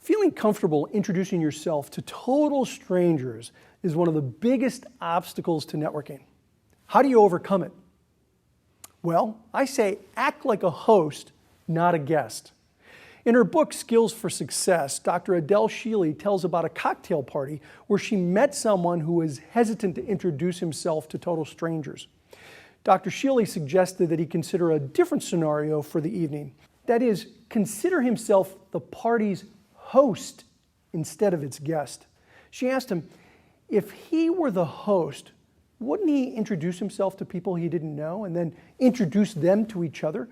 Feeling comfortable introducing yourself to total strangers is one of the biggest obstacles to networking. How do you overcome it? Well, I say act like a host, not a guest. In her book, Skills for Success, Dr. Adele Sheely tells about a cocktail party where she met someone who was hesitant to introduce himself to total strangers. Dr. Sheely suggested that he consider a different scenario for the evening. That is, consider himself the party's host instead of its guest. She asked him, if he were the host, wouldn't he introduce himself to people he didn't know and then introduce them to each other?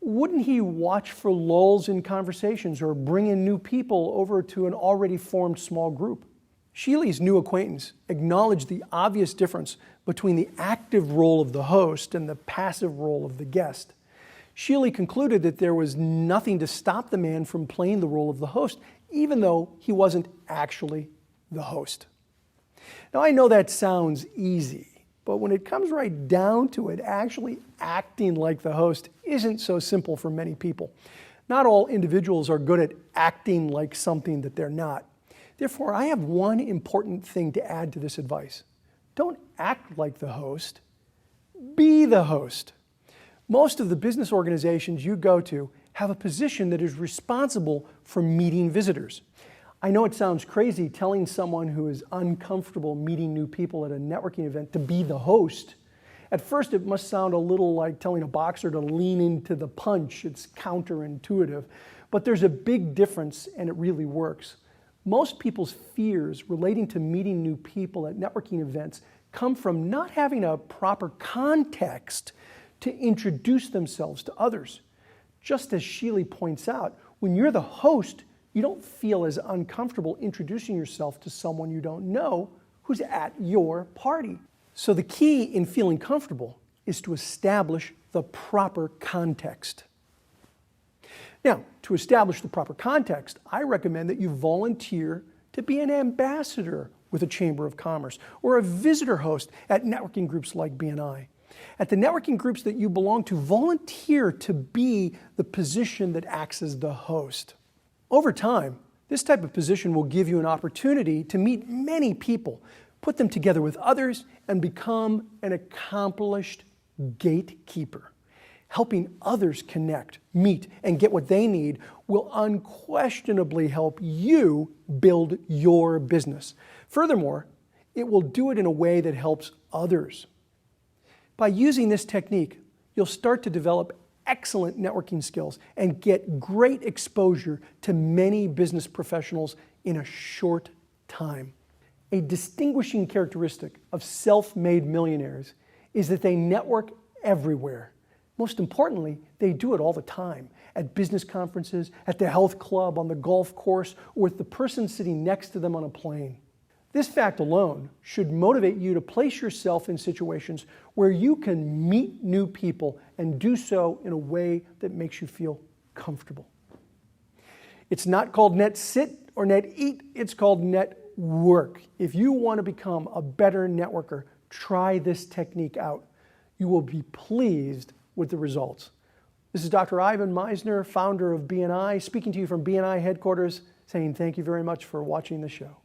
Wouldn't he watch for lulls in conversations or bring in new people over to an already formed small group? Sheely's new acquaintance acknowledged the obvious difference between the active role of the host and the passive role of the guest. Sheely concluded that there was nothing to stop the man from playing the role of the host, even though he wasn't actually the host. Now, I know that sounds easy, but when it comes right down to it, actually acting like the host isn't so simple for many people. Not all individuals are good at acting like something that they're not. Therefore, I have one important thing to add to this advice. Don't act like the host, be the host. Most of the business organizations you go to have a position that is responsible for meeting visitors. I know it sounds crazy telling someone who is uncomfortable meeting new people at a networking event to be the host. At first, it must sound a little like telling a boxer to lean into the punch. It's counterintuitive, but there's a big difference and it really works. Most people's fears relating to meeting new people at networking events come from not having a proper context to introduce themselves to others. Just as Sheely points out, when you're the host, you don't feel as uncomfortable introducing yourself to someone you don't know who's at your party. So the key in feeling comfortable is to establish the proper context. Now, to establish the proper context, I recommend that you volunteer to be an ambassador with a Chamber of Commerce or a visitor host at networking groups like BNI. At the networking groups that you belong to, volunteer to be the position that acts as the host. Over time, this type of position will give you an opportunity to meet many people, put them together with others, and become an accomplished gatekeeper. Helping others connect, meet, and get what they need will unquestionably help you build your business. Furthermore, it will do it in a way that helps others. By using this technique, you'll start to develop excellent networking skills and get great exposure to many business professionals in a short time. A distinguishing characteristic of self-made millionaires is that they network everywhere. Most importantly, they do it all the time, at business conferences, at the health club, on the golf course, or with the person sitting next to them on a plane. This fact alone should motivate you to place yourself in situations where you can meet new people and do so in a way that makes you feel comfortable. It's not called net sit or net eat, it's called net work. If you want to become a better networker, try this technique out. You will be pleased with the results. This is Dr. Ivan Misner, founder of BNI, speaking to you from BNI headquarters, saying thank you very much for watching the show.